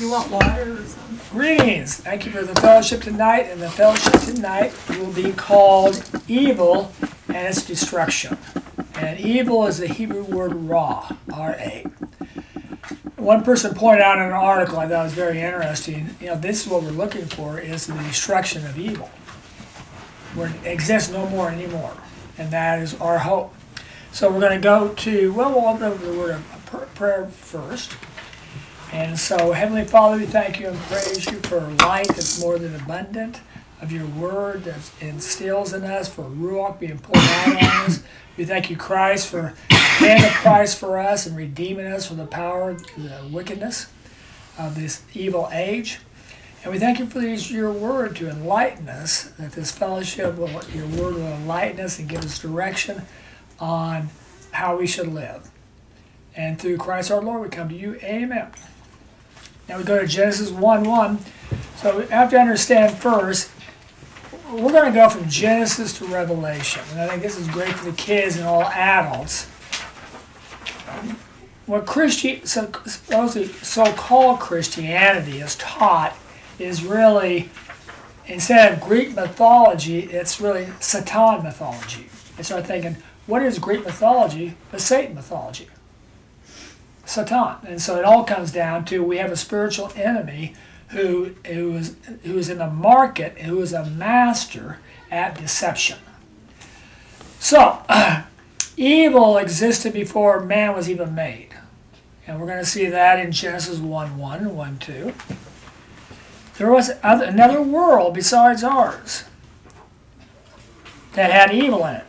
You want water or something? Greetings. Thank you for the fellowship tonight. And the fellowship tonight will be called evil and its destruction. And evil is the Hebrew word ra, R-A. One person pointed out in an article I thought was very interesting, this is what we're looking for, is the destruction of evil. Where it exists no more anymore. And that is our hope. So we're going to go to, we'll open up the word of prayer first. And so, Heavenly Father, we thank you and praise you for light that's more than abundant, of your word that instills in us, for Ruach being poured out on us. We thank you, Christ, for paying the price for us and redeeming us from the power, the wickedness of this evil age. And we thank you for your word to enlighten us, that this fellowship, your word will enlighten us and give us direction on how we should live. And through Christ our Lord, we come to you. Amen. Now we go to Genesis 1:1. So we have to understand first, we're going to go from Genesis to Revelation. And I think this is great for the kids and all adults. What supposedly so-called Christianity is taught is really, instead of Greek mythology, it's really Satan mythology. I started thinking, what is Greek mythology but Satan mythology? Satan. And so it all comes down to we have a spiritual enemy who is in the market, who is a master at deception. So, evil existed before man was even made. And we're going to see that in Genesis 1:1 and 1:2. There was another world besides ours that had evil in it.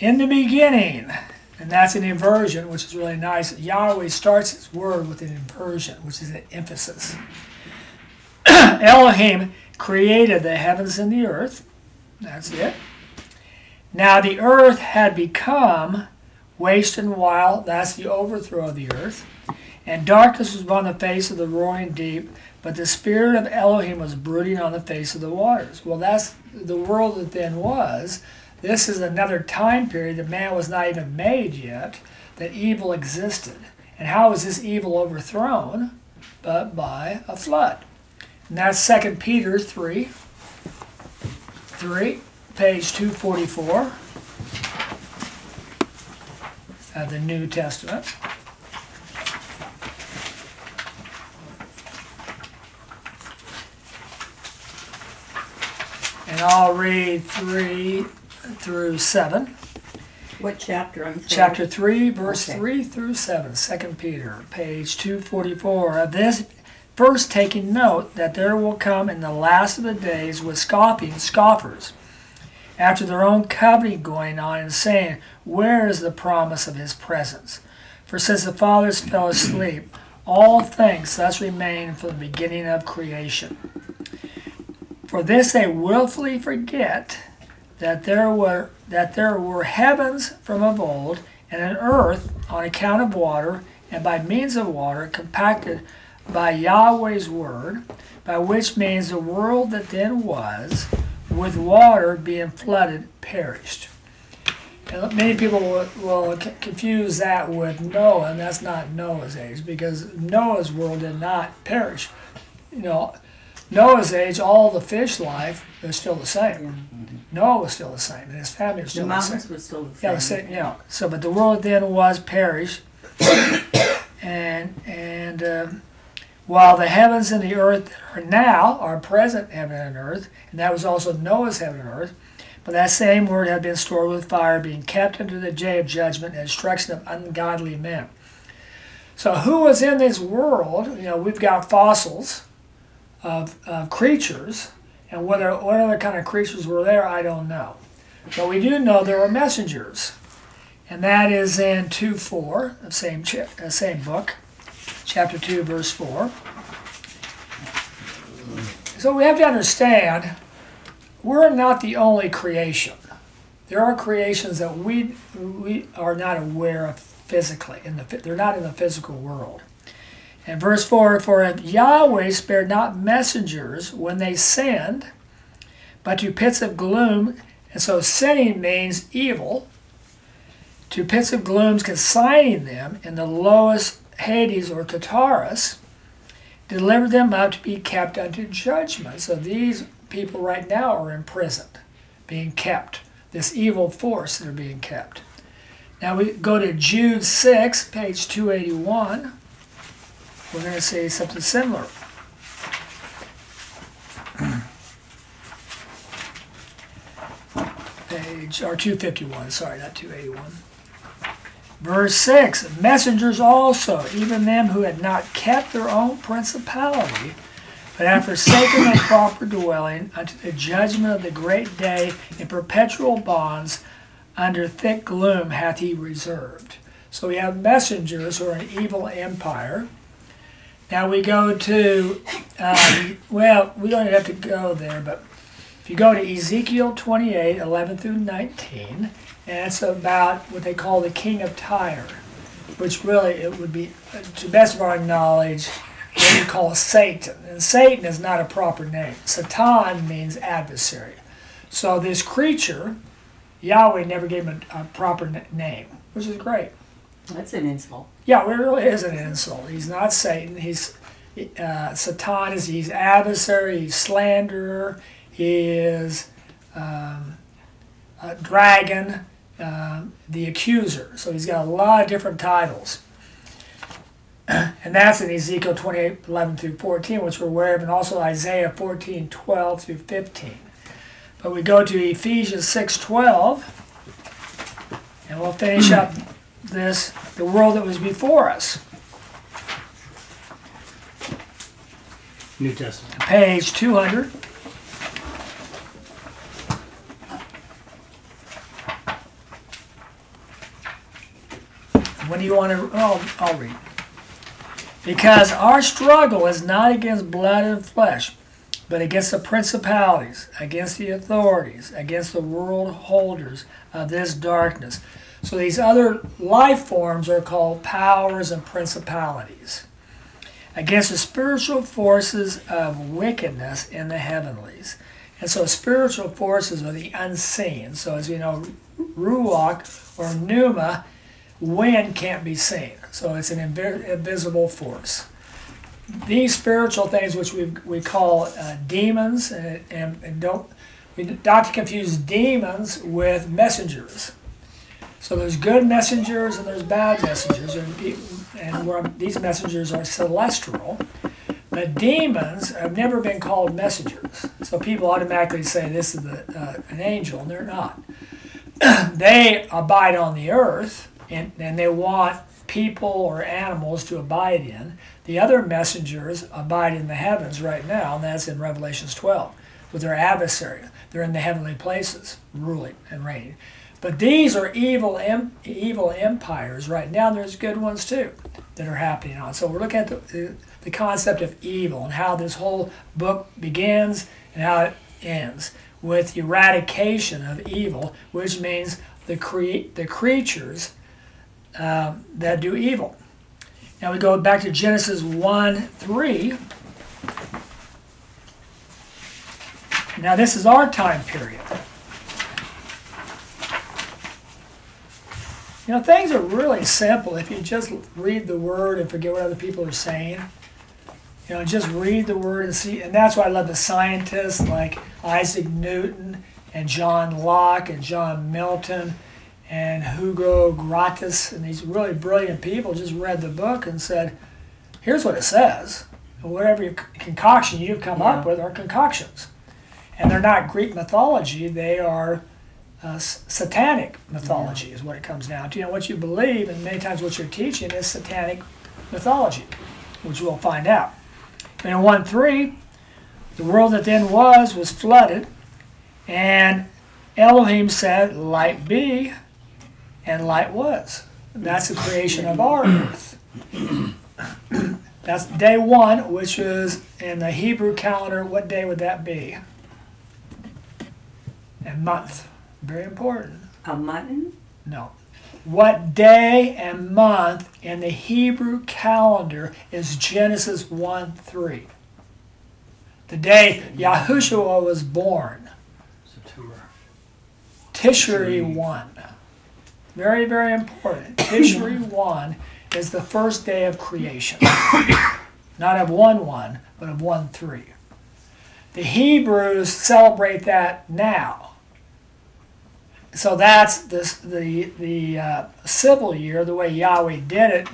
In the beginning, and that's an inversion, which is really nice. Yahweh starts his word with an inversion, which is an emphasis. Elohim created the heavens and the earth. That's it. Now the earth had become waste and wild. That's the overthrow of the earth. And darkness was upon the face of the roaring deep, but the spirit of Elohim was brooding on the face of the waters. Well, that's the world that then was. This is another time period that man was not even made yet, that evil existed. And how was this evil overthrown? But by a flood. And that's 2 Peter 3, page 244 of the New Testament. And I'll read 3 through 7. What chapter? I'm sorry. Chapter 3, verse 3 through 7, 2 Peter, page 244. Of this, first taking note that there will come in the last of the days with scoffers, after their own coveting going on, and saying, where is the promise of his presence? For since the fathers fell asleep, all things thus remain from the beginning of creation. For this they willfully forget that there were heavens from of old, and an earth on account of water, and by means of water, compacted by Yahweh's word, by which means the world that then was, with water being flooded, perished. And many people will confuse that with Noah, and that's not Noah's age, because Noah's world did not perish. Noah's age, all the fish life is still the same. Yeah. Noah was still the same, and his family was still the same. The mountains were still the same. Yeah. So, but the world then was perished, and while the heavens and the earth are now our present heaven and earth, and that was also Noah's heaven and earth, but that same word had been stored with fire, being kept unto the day of judgment and destruction of ungodly men. So, who was in this world? We've got fossils of creatures, and what other kind of creatures were there, I don't know. But we do know there are messengers, and that is in 2:4, the same book, chapter 2, verse 4. So we have to understand, we're not the only creation. There are creations that we are not aware of physically. They're not in the physical world. And verse 4, for if Yahweh spared not messengers when they sinned, but to pits of gloom, and so sinning means evil, to pits of glooms, consigning them in the lowest Hades or Tartarus, delivered them up to be kept unto judgment. So these people right now are imprisoned, being kept. This evil force, they're being kept. Now we go to Jude 6, page 281. We're going to say something similar. Page, or 251, sorry, not 281. Verse 6, messengers also, even them who had not kept their own principality, but have forsaken their proper dwelling unto the judgment of the great day in perpetual bonds under thick gloom hath he reserved. So we have messengers who are an evil empire. Now we go to, well, we don't have to go there, but if you go to Ezekiel 28, 11 through 19, and it's about what they call the king of Tyre, which really it would be, to the best of our knowledge, what we call Satan. And Satan is not a proper name. Satan means adversary. So this creature, Yahweh never gave him a proper name, which is great. That's an insult. Yeah, it really is an insult. He's not Satan. He's Satan is he's adversary. He's slanderer. He is a dragon, the accuser. So he's got a lot of different titles. And that's in Ezekiel 28, 11 through 14, which we're aware of, and also Isaiah 14, 12 through 15. But we go to Ephesians 6, 12, and we'll finish up this, the world that was before us. New Testament. Page 200. When do you want to, I'll read. Because our struggle is not against blood and flesh, but against the principalities, against the authorities, against the world holders of this darkness. So these other life forms are called powers and principalities. Against the spiritual forces of wickedness in the heavenlies. And so spiritual forces are the unseen. So as we know, ruach or pneuma, wind can't be seen. So it's an invisible force. These spiritual things, which we call demons, and don't not to confuse demons with messengers. So there's good messengers and there's bad messengers, and these messengers are celestial. But demons have never been called messengers. So people automatically say this is an angel, and they're not. They abide on the earth, and they want people or animals to abide in. The other messengers abide in the heavens right now, and that's in Revelations 12, with their adversary. They're in the heavenly places, ruling and reigning. But these are evil empires right now. There's good ones too that are happening on. So we're looking at the concept of evil and how this whole book begins and how it ends with the eradication of evil, which means the creatures that do evil. Now we go back to Genesis 1:3. Now this is our time period. You know, things are really simple if you just read the Word and forget what other people are saying. You know, just read the Word and see. And that's why I love the scientists like Isaac Newton and John Locke and John Milton and Hugo Gratis, and these really brilliant people just read the book and said, here's what it says. And whatever concoction you've come up with are concoctions. And they're not Greek mythology, they are satanic mythology is what it comes down to. You know, what you believe, and many times what you're teaching is satanic mythology, which we'll find out. And in 1:3, the world that then was flooded, and Elohim said, light be, and light was. That's the creation of our earth. That's day one, which is in the Hebrew calendar. What day would that be? And month. Very important. A mutton? No. What day and month in the Hebrew calendar is Genesis 1:3? The day Yahushua was born. September. Tishri 1. Very, very important. Tishri 1 is the first day of creation. Not of 1-1, but of 1-3. The Hebrews celebrate that now. So that's the civil year, the way Yahweh did it.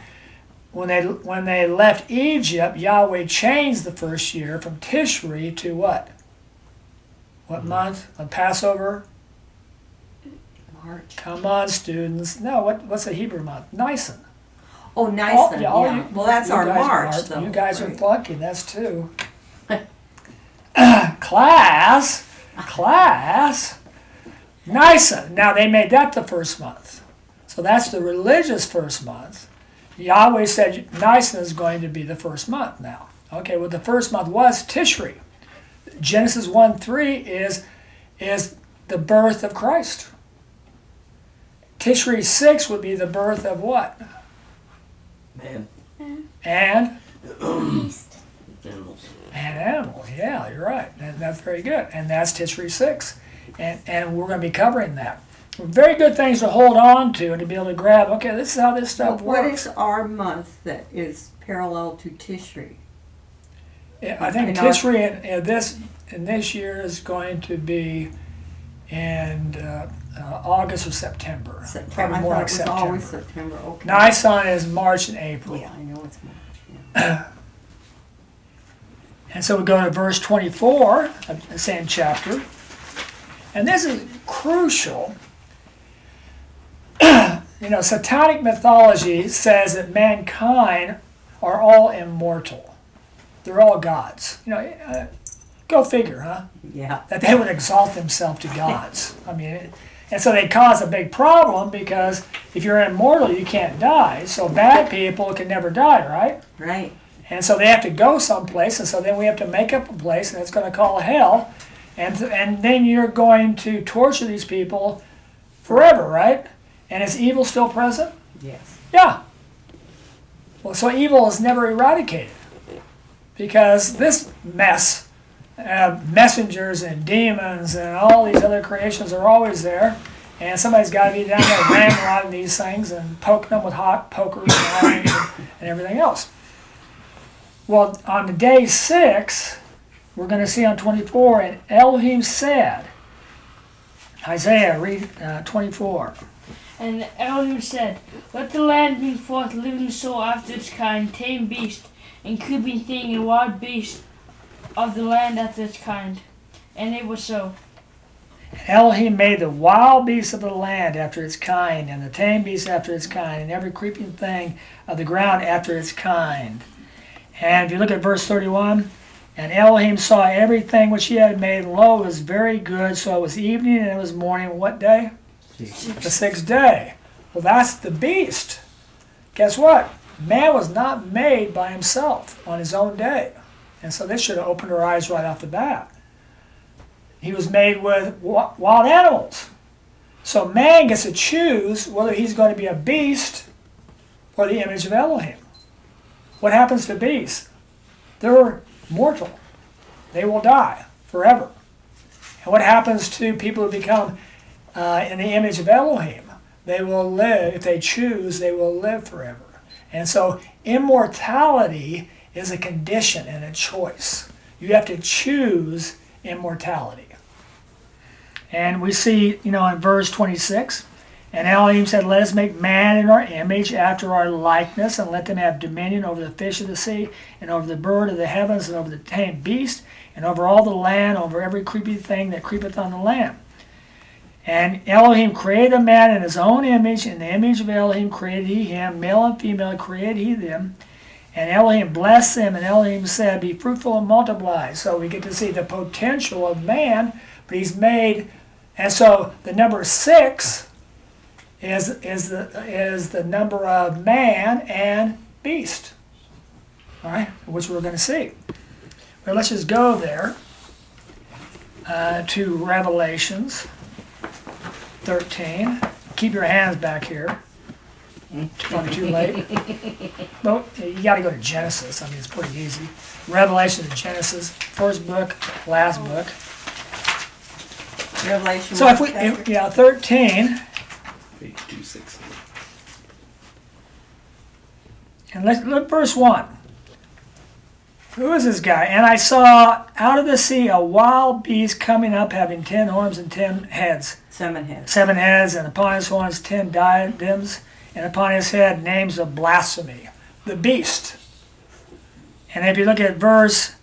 When they left Egypt, Yahweh changed the first year from Tishri to what? What month? On Passover? March. Come on, students. No, what's the Hebrew month? Nisan. Oh, Nisan. Yeah. You, Well, that's you our guys March, are, though. You guys are right? flunking. That's two. Class. Nisan. Now they made that the first month. So that's the religious first month. Yahweh said Nisan is going to be the first month now. Okay, well the first month was Tishri. Genesis 1:3 is the birth of Christ. Tishri 6 would be the birth of what? Man. And? Animals. And animals, yeah, you're right. And that's very good. And that's Tishri 6. And we're going to be covering that. Very good things to hold on to and to be able to grab, okay, this is how this stuff What works. is our month that is parallel to Tishri? I think in Tishri in this year is going to be in August or September. September. Probably I more thought like it was September. always September. Okay. Nisan is March and April. Yeah, I know it's March. Yeah. And so we go to verse 24 of the same chapter. And this is crucial. Satanic mythology says that mankind are all immortal. They're all gods. Go figure, huh? Yeah. That they would exalt themselves to gods. And so they cause a big problem because if you're immortal, you can't die. So bad people can never die, right? Right. And so they have to go someplace, and so then we have to make up a place, and it's going to call hell. And then you're going to torture these people forever, right? And is evil still present? Yes. Yeah. Well, so evil is never eradicated because this mess, messengers and demons and all these other creations are always there. And somebody's got to be down there ramrodding these things and poking them with hot pokers and irons and everything else. Well, on the day 6, we're going to see on 24, and Elohim said, Isaiah, read 24. And Elohim said, let the land bring forth living soul after its kind, tame beast, and creeping thing, and wild beast of the land after its kind. And it was so. Elohim made the wild beasts of the land after its kind, and the tame beast after its kind, and every creeping thing of the ground after its kind. And if you look at verse 31, and Elohim saw everything which he had made, and lo, it was very good. So it was evening and it was morning. What day? The 6th day. Well, that's the beast. Guess what? Man was not made by himself on his own day. And so this should have opened our eyes right off the bat. He was made with wild animals. So man gets to choose whether he's going to be a beast or the image of Elohim. What happens to beasts? They're mortal. They will die forever. And what happens to people who become in the image of Elohim? They will live, if they choose, they will live forever. And so immortality is a condition and a choice. You have to choose immortality. And we see, in verse 26, and Elohim said, let us make man in our image, after our likeness, and let them have dominion over the fish of the sea, and over the bird of the heavens, and over the tame beast, and over all the land, over every creepy thing that creepeth on the land. And Elohim created a man in his own image. In the image of Elohim created he him. Male and female created he them. And Elohim blessed them, and Elohim said, be fruitful and multiply. So we get to see the potential of man, but he's made. And so the number 6 is the number of man and beast, all right, which we're going to see. Well, let's just go there to Revelations 13. Keep your hands back here. It's probably too late. Well, you got to go to Genesis. It's pretty easy. Revelation and Genesis, first book, last book. Revelation. So if we, 13. Page 260. And let's look verse 1. Who is this guy? And I saw out of the sea a wild beast coming up, having 10 horns and 10 heads. 7 heads. 7 heads, and upon his horns 10 diadems, and upon his head names of blasphemy. The beast. And if you look at verse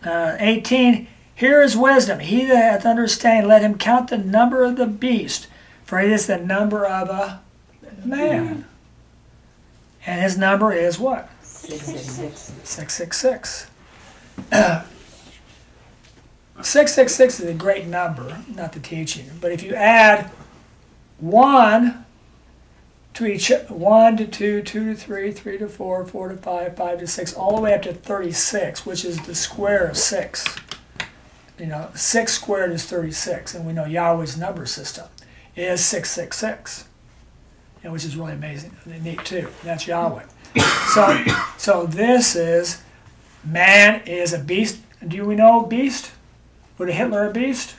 18, here is wisdom. He that hath understanding, let him count the number of the beast, for it is the number of a man. And his number is what? 666. 666. 666 is a great number, not the teaching. But if you add 1 to each, 1 to 2, 2 to 3, 3 to 4, 4 to 5, 5 to 6, all the way up to 36, which is the square of 6. 6 squared is 36, and we know Yahweh's number system is 666, which is really amazing and neat too. That's Yahweh. So this is, man is a beast. Do we know beast? Would a Hitler a beast?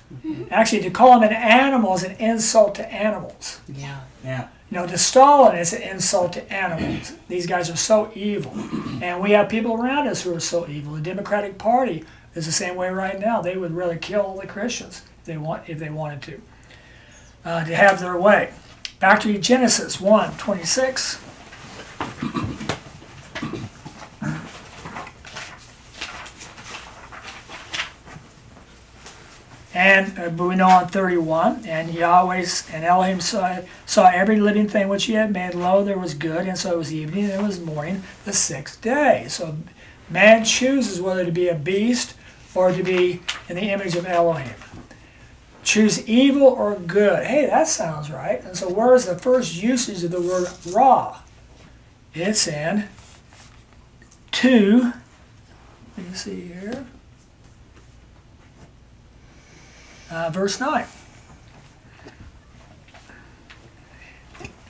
Actually, to call him an animal is an insult to animals. Yeah. To Stalin is an insult to animals. These guys are so evil. And we have people around us who are so evil. The Democratic Party is the same way right now. They would rather kill all the Christians if they wanted to have their way. Back to Genesis 1:26. And we know on 31, and Yahweh and Elohim saw every living thing which he had made. Lo, there was good, and so it was evening, and it was morning, the 6th day. So man chooses whether to be a beast or to be in the image of Elohim. Choose evil or good. Hey, that sounds right. And so where is the first usage of the word ra? It's in 2. Let me see here. Verse 9.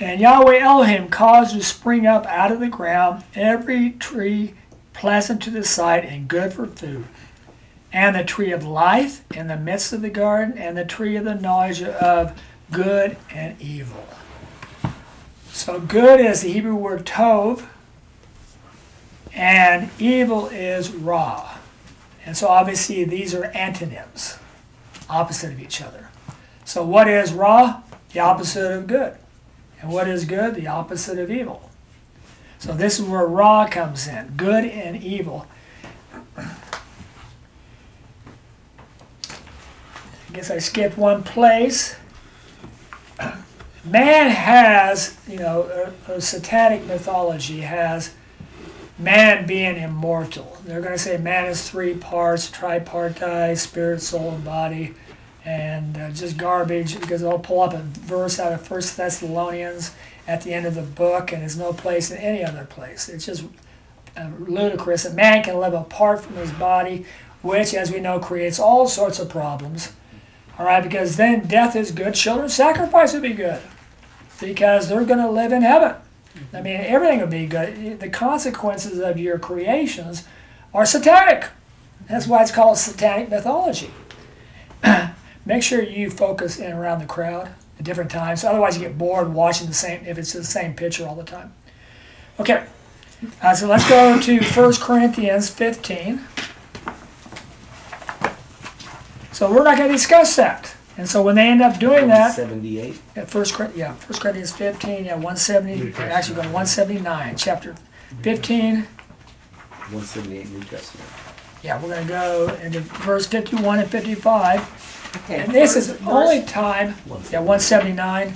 And Yahweh Elohim caused to spring up out of the ground every tree pleasant to the sight and good for food, and the tree of life in the midst of the garden, and the tree of the knowledge of good and evil. So good is the Hebrew word tov, and evil is ra. And so obviously these are antonyms, opposite of each other. So what is ra? The opposite of good. And what is good? The opposite of evil. So this is where ra comes in, good and evil. I guess I skipped one place. Man has, a satanic mythology has man being immortal. They're going to say man is 3 parts, tripartite, spirit, soul, and body, and just garbage, because they'll pull up a verse out of 1 Thessalonians at the end of the book, and there's no place in any other place. It's just ludicrous that man can live apart from his body, which, as we know, creates all sorts of problems. All right, because then death is good, children's sacrifice would be good, because they're going to live in heaven. I mean, everything will be good. The consequences of your creations are satanic. That's why it's called satanic mythology. Make sure you focus in around the crowd at different times. Otherwise, you get bored watching the same, if it's the same picture all the time. Okay, so let's go to 1 Corinthians 15. So we're not going to discuss that. And so when they end up doing that, 178. at 1 Corinthians 15, 170, actually go to 179, chapter 15. 178 New Testament. Yeah, we're going to go into verse 51 and 55. Okay. And this is the only time, 179,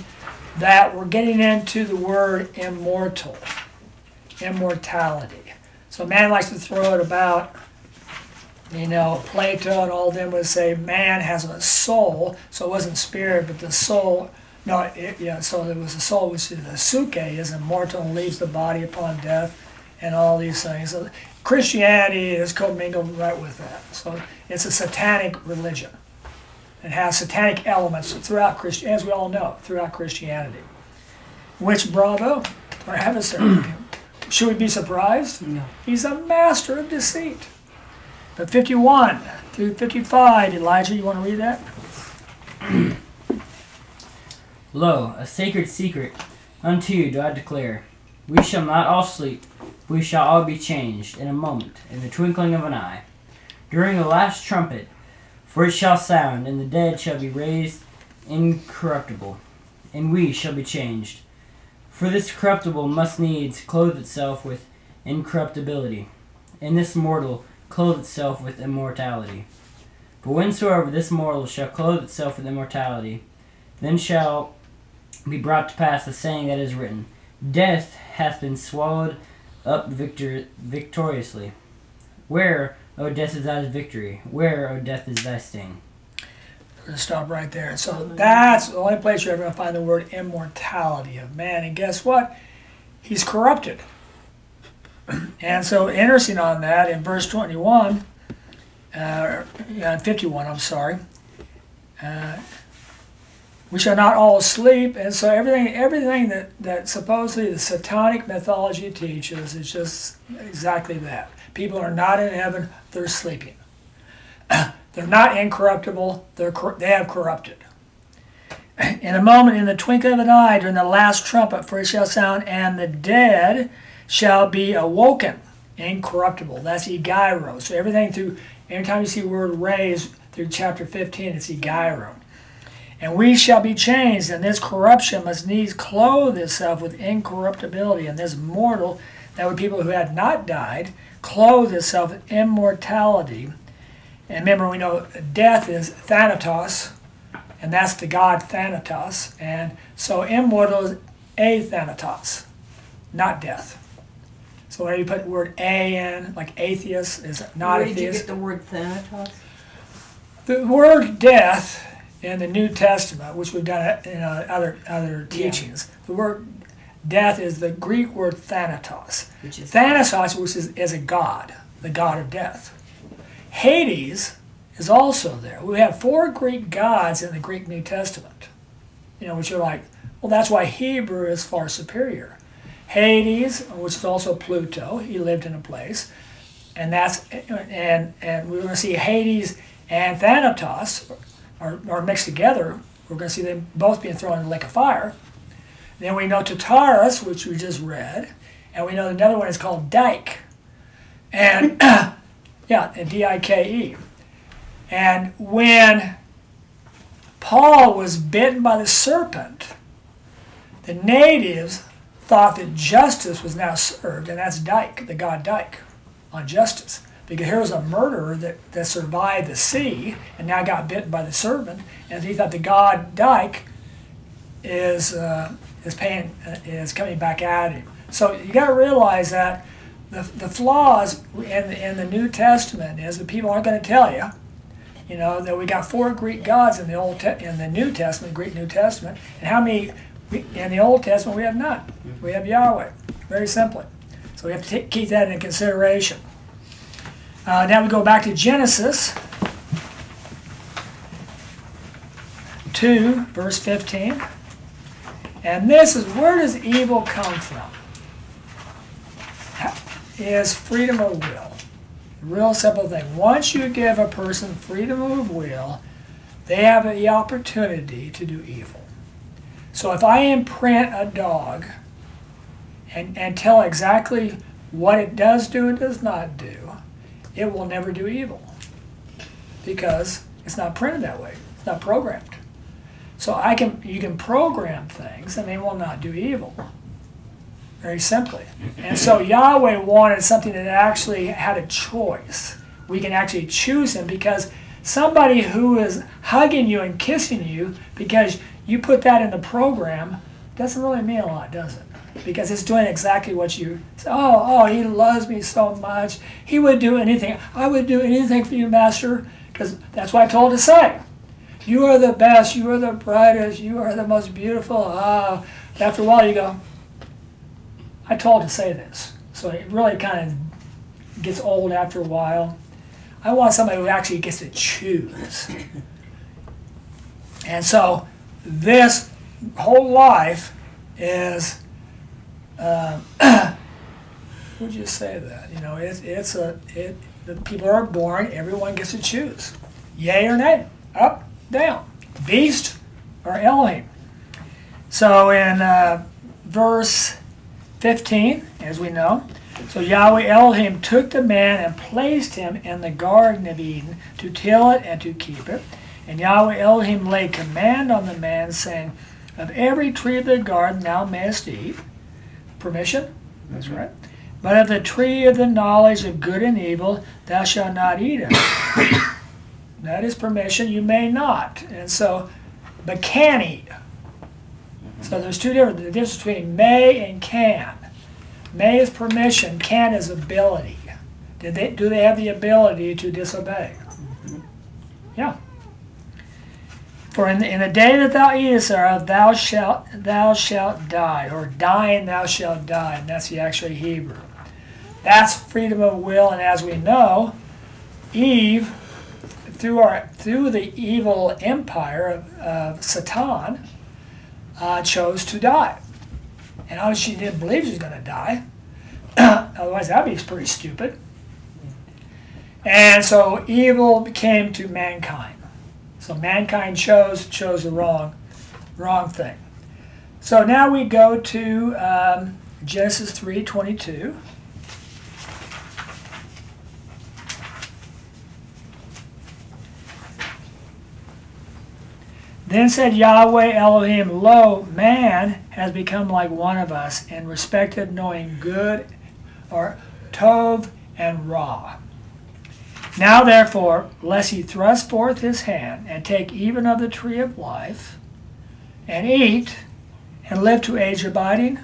that we're getting into the word immortal, immortality. So man likes to throw it about. Plato and all of them would say man has a soul, so it wasn't spirit, but the soul. So there was a soul, which is the suke, is immortal and leaves the body upon death, and all these things. So Christianity is commingled right with that. So it's a satanic religion. It has satanic elements throughout Christianity, as we all know, throughout Christianity. Which, bravo, our adversary. Should we be surprised? No. He's a master of deceit. But 51 through 55, Elijah, you want to read that? Lo, a sacred secret unto you do I declare. We shall not all sleep, we shall all be changed in a moment, in the twinkling of an eye. During the last trumpet, for it shall sound, and the dead shall be raised incorruptible, and we shall be changed. For this corruptible must needs clothe itself with incorruptibility, and this mortal clothe itself with immortality. But whensoever this mortal shall clothe itself with immortality, then shall be brought to pass the saying that is written, Death hath been swallowed up victoriously. Where, O death, is thy victory? Where, O death, is thy sting? We're going to stop right there. So that's the only place you're ever going to find the word immortality of man. And guess what? He's corrupted. And so interesting on that, in verse 21, 51, I'm sorry, we shall not all sleep. And so everything that supposedly the satanic mythology teaches is just exactly that. People are not in heaven, they're sleeping. They're not incorruptible, they have corrupted. In a moment, in the twinkling of an eye, during the last trumpet, for it shall sound, and the dead shall be awoken, incorruptible. That's egairo. So anytime you see the word raised through chapter 15, it's egairo. And we shall be changed, and this corruption must needs clothe itself with incorruptibility, and this mortal, that would people who had not died, clothe itself with immortality. And remember, we know death is thanatos, and that's the god Thanatos. And so immortal is athanatos, not death. So whenever you put the word a in, like atheist is not Where atheist. did you get the word thanatos? The word death in the New Testament, which we've done in other teachings, the word death is the Greek word thanatos. Thanatos, which is a god, the god of death. Hades is also there. We have 4 Greek gods in the Greek New Testament. Which are like, well, that's why Hebrew is far superior. Hades, which is also Pluto, he lived in a place, and we're going to see Hades and Thanatos are mixed together. We're going to see them both being thrown in the lake of fire. Then we know Tartarus, which we just read, and we know another one is called Dike, and and D-I-K-E. And when Paul was bitten by the serpent, the natives thought that justice was now served, and that's Dike, the god Dike, on justice. Because here was a murderer that survived the sea and now got bitten by the serpent, and he thought the god Dike is coming back at him. So you got to realize that the flaws in the New Testament is that people aren't going to tell you, that we got 4 Greek gods in the New Testament, Greek New Testament, and how many in the Old Testament we have none. We have Yahweh, very simply. So we have to keep that in consideration. Now we go back to Genesis 2, verse 15. And this is, where does evil come from? Is freedom of will. Real simple thing. Once you give a person freedom of will, they have the opportunity to do evil. So if I imprint a dog and tell exactly what it does do and does not do, it will never do evil because it's not printed that way. It's not programmed. So you can program things and they will not do evil. Very simply. And so Yahweh wanted something that actually had a choice. We can actually choose him, because somebody who is hugging you and kissing you because you put that in the program doesn't really mean a lot, does it? Because it's doing exactly what you say. Oh, he loves me so much. He would do anything. I would do anything for you, Master, because that's what I told to say. You are the best. You are the brightest. You are the most beautiful. After a while, you go, I told to say this. So it really kind of gets old after a while. I want somebody who actually gets to choose. And so this whole life is, would you say that? The people are born, everyone gets to choose. Yay or nay, up, down, beast or Elohim. So in verse 15, as we know, so Yahweh Elohim took the man and placed him in the Garden of Eden to till it and to keep it. And Yahweh Elohim laid command on the man, saying, of every tree of the garden thou mayest eat. Permission? That's right. But of the tree of the knowledge of good and evil thou shalt not eat it. That is permission, you may not. And so, but can eat. So there's the difference between may and can. May is permission, can is ability. Do they have the ability to disobey? Yeah. For in the day that thou eatest thereof, thou shalt die, or dying thou shalt die, and that's the actual Hebrew. That's freedom of will, and as we know, Eve, through the evil empire of Satan, chose to die. And obviously she didn't believe she was going to die. Otherwise that would be pretty stupid. And so evil came to mankind. So mankind chose the wrong thing. So now we go to Genesis 3:22. Then said Yahweh Elohim, lo, man has become like one of us in respect of knowing good, or Tov and Ra. Now therefore, lest he thrust forth his hand and take even of the tree of life, and eat, and live to age abiding.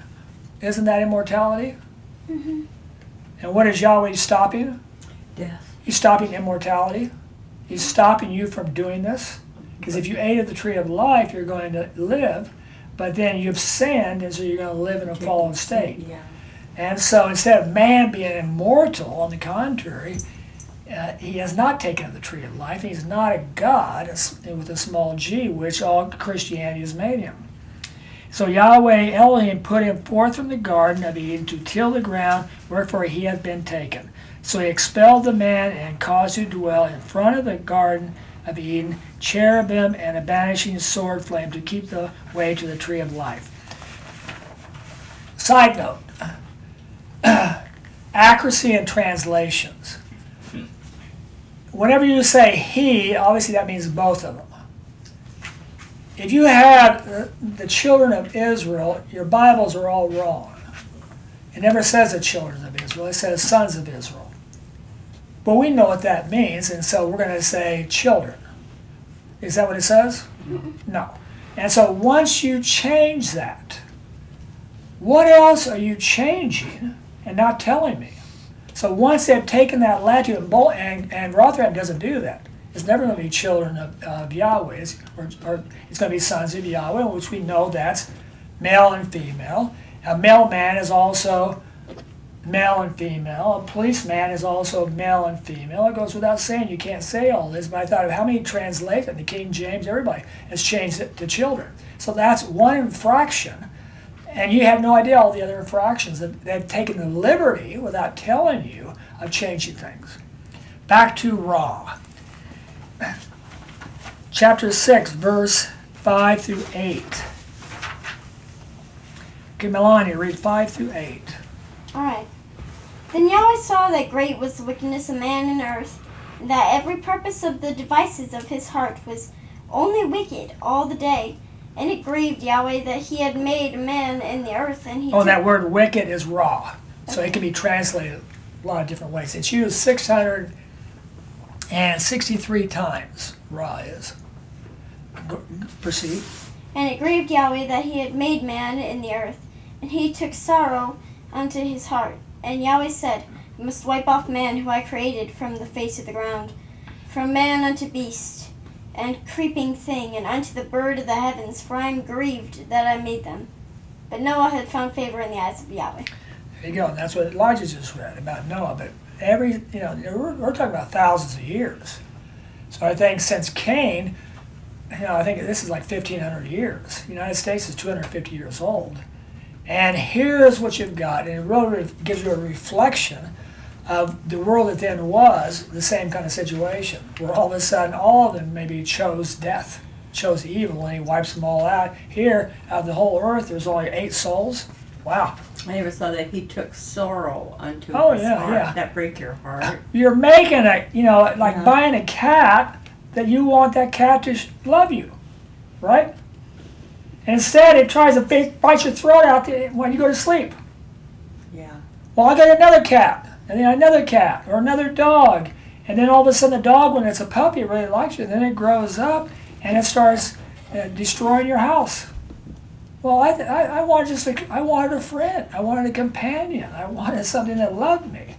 Isn't that immortality? Mm-hmm. And what is Yahweh stopping? Death. He's stopping immortality. He's stopping you from doing this. Because if you ate of the tree of life, you're going to live, but then you've sinned, and so you're going to live in a fallen state. Yeah. And so instead of man being immortal, on the contrary, he has not taken of the tree of life. He's not a God with a small g, which all Christianity has made him. So Yahweh Elohim put him forth from the Garden of Eden to till the ground, wherefore he had been taken. So he expelled the man and caused to dwell in front of the Garden of Eden cherubim and a banishing sword flame to keep the way to the tree of life. Side note, accuracy in translations. Whenever you say he, obviously that means both of them. If you have the children of Israel, your Bibles are all wrong. It never says the children of Israel, it says sons of Israel. But we know what that means, and so we're going to say children. Is that what it says? No. And so once you change that, what else are you changing and not telling me? So once they've taken that latitude, and Rothram doesn't do that. It's never going to be children of Yahweh, or it's going to be sons of Yahweh, which we know that's male and female. A male man is also male and female. A policeman is also male and female. It goes without saying. You can't say all this, but I thought of how many translations, the King James, everybody has changed it to children. So that's one infraction, and you have no idea all the other infractions. They've taken the liberty, without telling you, of changing things. Back to Ra. Chapter 6, verse 5 through 8. Okay, Melania, read 5 through 8. Alright. Then Yahweh saw that great was the wickedness of man in earth, and that every purpose of the devices of his heart was only wicked all the day. And it grieved Yahweh that he had made man in the earth. And he that word wicked is Ra. So it can be translated a lot of different ways. It's used 663 times, Ra is. Proceed. And it grieved Yahweh that he had made man in the earth, and he took sorrow unto his heart. And Yahweh said, I must wipe off man who I created from the face of the ground, from man unto beast, and creeping thing, and unto the bird of the heavens, for I am grieved that I made them. But Noah had found favor in the eyes of Yahweh. There you go. And that's what Elijah just read about Noah. But we're talking about thousands of years. So I think since Cain, I think this is like 1,500 years. The United States is 250 years old. And here's what you've got, and it really gives you a reflection of the world that then was the same kind of situation, where all of a sudden all of them maybe chose death. chose evil and he wipes them all out. Here, out of the whole earth, there's only 8 souls. Wow. I never saw that he took sorrow unto Oh, his yeah, heart. yeah. That break your heart. You're making a, like Yeah. buying a cat that you want that cat to love you, right? And instead, it tries to bite your throat out when you go to sleep. Yeah. Well, I got another cat, and then another cat, or another dog. And then all of a sudden, the dog, when it's a puppy, it really likes you. Then it grows up, and it starts destroying your house. Well, I wanted a friend. I wanted a companion. I wanted something that loved me.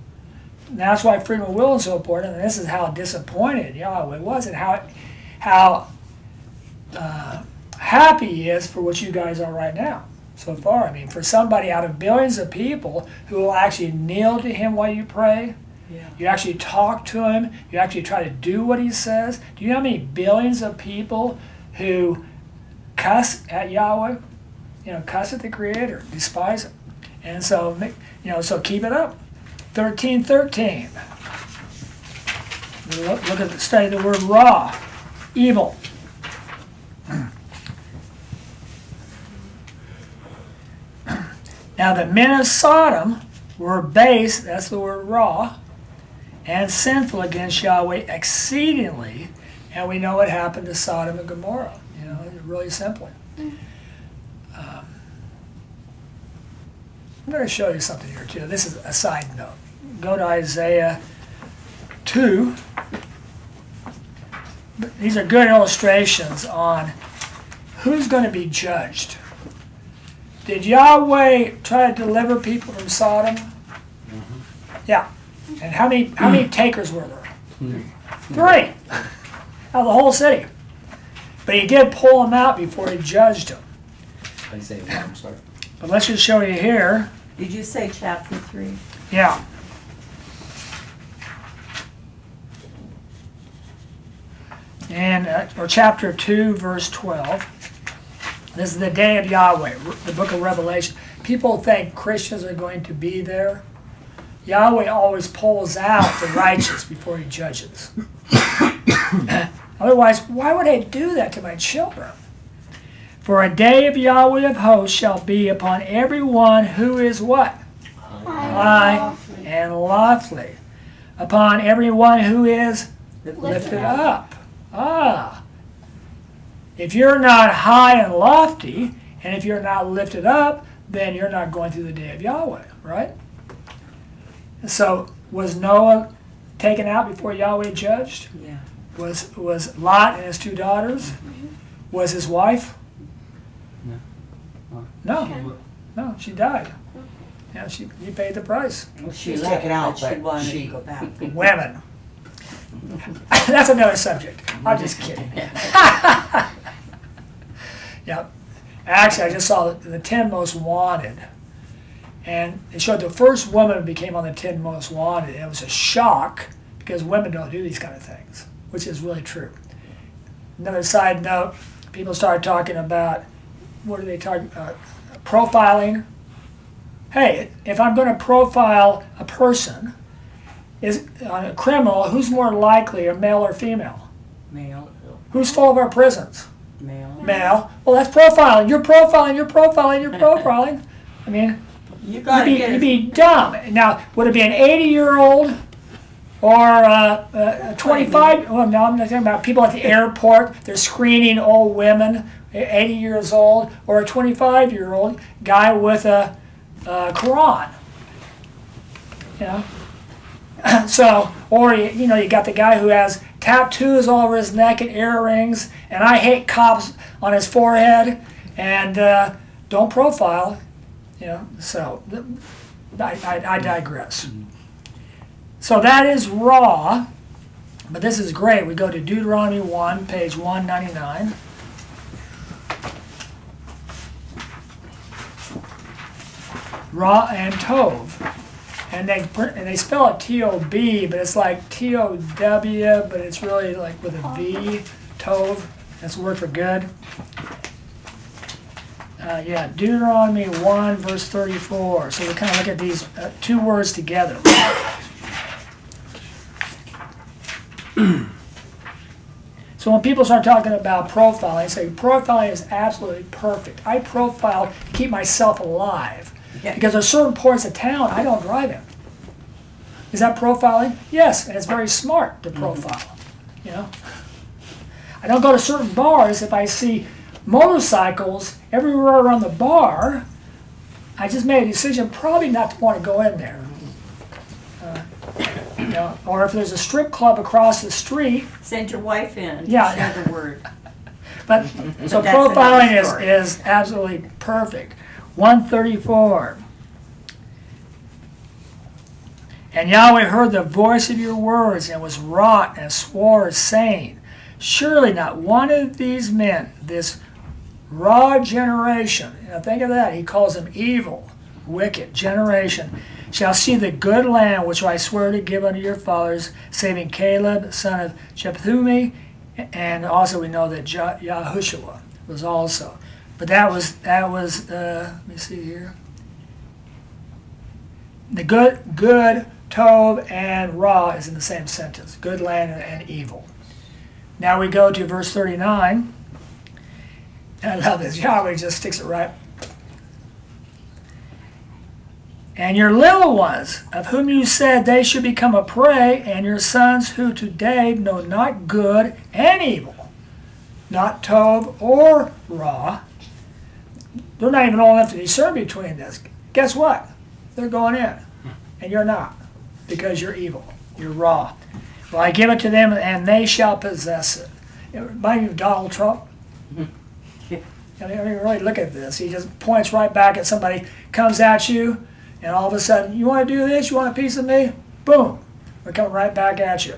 And that's why freedom of will is so important. And this is how disappointed Yahweh was, and how happy He is for what you guys are right now. So far, I mean, for somebody out of billions of people who will actually kneel to Him while you pray, Yeah. you actually talk to Him, you actually try to do what He says. Do you know how many billions of people who cuss at Yahweh? Cuss at the Creator, despise Him. And so, so keep it up. 13:13. Look at study the word raw, evil. Now the men of Sodom were base, that's the word raw, and sinful against Yahweh exceedingly, and we know what happened to Sodom and Gomorrah, really simply. I'm going to show you something here too. This is a side note. Go to Isaiah 2. These are good illustrations on who's going to be judged. Did Yahweh try to deliver people from Sodom? Yeah. And how many takers were there? 3. Out of the whole city. But He did pull them out before He judged them. Isaiah 1, I'm sorry. But let's just show you here. Did you say chapter 3? Yeah. And or chapter 2, verse 12. This is the day of Yahweh, the book of Revelation. People think Christians are going to be there. Yahweh always pulls out the righteous before He judges. Otherwise, why would I do that to my children? For a day of Yahweh of hosts shall be upon everyone who is what? High and lofty. Upon everyone who is lifted up. If you're not high and lofty, and if you're not lifted up, then you're not going through the day of Yahweh, right? So, was Noah taken out before Yahweh judged? Yeah. Was Lot and his 2 daughters? Was his wife? No, she died. Yeah, he paid the price. Well, She was left, taken out, but she but wanted she- to go back. Women. That's another subject. I'm just kidding. Yeah. Actually, I just saw the 10 most wanted. And it showed the first woman who became on the 10 most wanted. And it was a shock because women don't do these kind of things, which is really true. Another side note, people started talking about, what are they talking about? Profiling. Hey, if I'm going to profile a person, on a criminal, who's more likely, a male or female? Male. Who's full of our prisons? Male. Male. Well, that's profiling. You're profiling. I mean, you'd be dumb. Now, would it be an 80-year-old or a 25? Well, no, I'm not talking about people at the airport. They're screening old women, 80 years old, or a 25-year-old guy with a Quran. So, or you got the guy who has tattoos all over his neck and earrings, and I hate cops on his forehead, and don't profile. So I digress. So that is raw, but this is great. We go to Deuteronomy 1, page 199. Ra and Tov. And they spell it T-O-B, but it's like T-O-W, but it's really like with a V, Tov. That's the word for good. Deuteronomy 1, verse 34. So we kind of look at these 2 words together. So when people start talking about profiling, I say profiling is absolutely perfect. I profile to keep myself alive. Yeah. Because there's certain parts of town I don't drive in. Is that profiling? Yes, and it's very smart to profile. You know, I don't go to certain bars if I see motorcycles everywhere around the bar. I just made a decision probably not to want to go in there. You know, or if there's a strip club across the street. Send your wife in. Yeah. Share the word. But so that's profiling another story. is absolutely perfect. 134. And Yahweh heard the voice of your words and was wroth and swore, saying, surely not one of these men, this raw generation, now think of that, he calls them evil, wicked generation, shall see the good land which I swear to give unto your fathers, saving Caleb, son of Jephunneh, and also we know that Yahushua was also. But that was let me see here. The good, Tov, and Ra is in the same sentence. Good land and evil. Now we go to verse 39. And I love this. Yahweh just sticks it right. And your little ones, of whom you said they should become a prey, and your sons who today know not good and evil, not Tov or Ra, they're not even old enough to discern between this. Guess what? They're going in, and you're not, because you're evil. You're Ra. Well, I give it to them, and they shall possess it. It reminds me of Donald Trump. I mean, really look at this. He just points right back at somebody, comes at you, and all of a sudden, you want to do this? You want a piece of me? Boom. We're coming right back at you.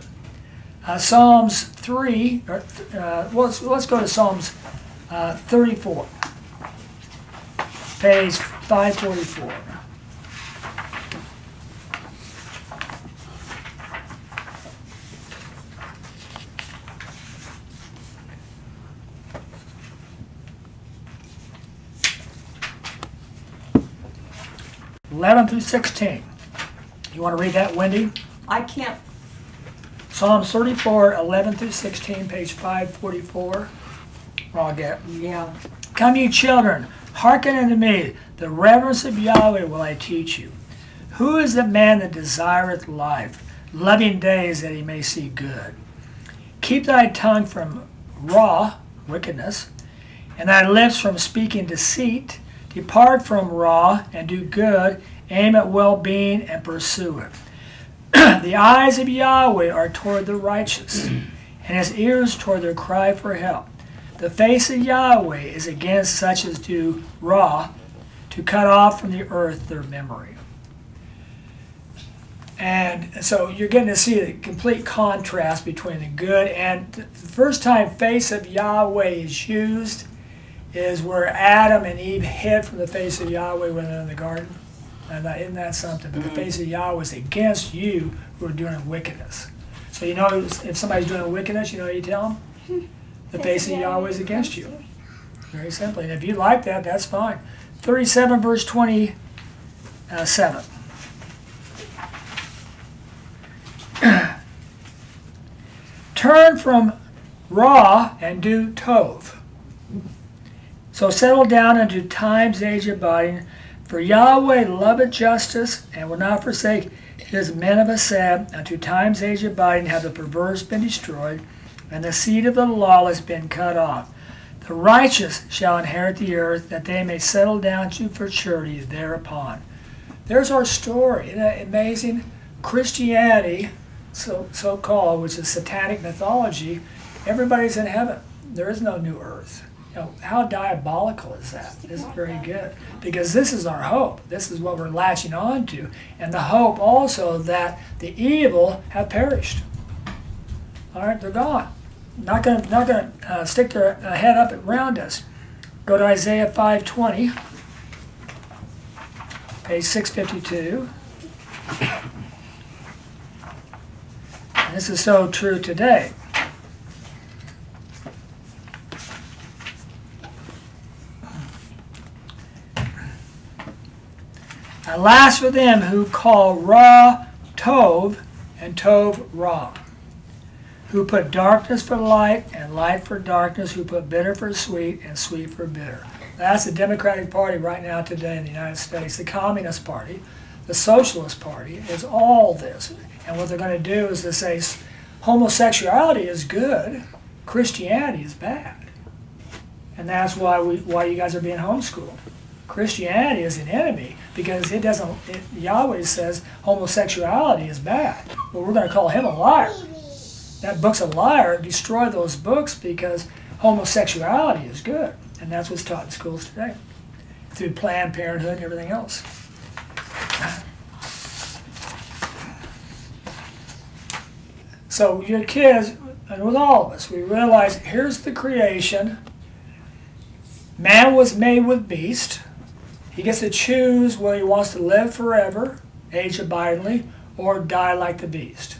Psalms 3, let's go to Psalms 34, page 544. (11 through 16). You want to read that, Wendy? I can't. Psalms 34, 11 through 16, page 544. I'll get. Yeah. Come, ye children, hearken unto me. The reverence of Yahweh will I teach you. Who is the man that desireth life, loving days that he may see good? Keep thy tongue from raw wickedness, and thy lips from speaking deceit. Depart from raw and do good, aim at well-being and pursue it. The eyes of Yahweh are toward the righteous, and his ears toward their cry for help. The face of Yahweh is against such as do raw, to cut off from the earth their memory. And so you're getting to see the complete contrast between the good and the first time face of Yahweh is used is where Adam and Eve hid from the face of Yahweh when they're in the garden. And isn't that something? But the face of Yahweh is against you who are doing wickedness. So you know if somebody's doing wickedness, you know what you tell them? The face of Yahweh is against you. Very simply. And if you like that, that's fine. 37 verse 27. Turn from Ra and do Tov. So settle down unto time's age abiding, for Yahweh loveth justice, and will not forsake his men of Asab. Unto time's age abiding have the perverse been destroyed, and the seed of the lawless been cut off. The righteous shall inherit the earth, that they may settle down to futurity thereupon. There's our story. Isn't that amazing? Christianity, so-called, which is satanic mythology, everybody's in heaven. There is no new earth. You know, how diabolical is that? It's very good. Because this is our hope. This is what we're latching on to. And the hope also that the evil have perished. All right, they're gone. Not gonna stick their head up around us. Go to Isaiah 5:20, page 652. And this is so true today. Alas for them who call Ra Tov and Tov Ra, who put darkness for light and light for darkness, who put bitter for sweet and sweet for bitter. That's the Democratic Party right now today in the United States. The Communist Party, the Socialist Party is all this. And what they're going to do is to say homosexuality is good, Christianity is bad. And that's why you guys are being homeschooled. Christianity is an enemy because Yahweh says homosexuality is bad. Well, we're going to call him a liar. That book's a liar. Destroy those books because homosexuality is good. And that's what's taught in schools today through Planned Parenthood and everything else. So your kids, and with all of us, we realize here's the creation. Man was made with beast. He gets to choose whether he wants to live forever, age abidingly, or die like the beast.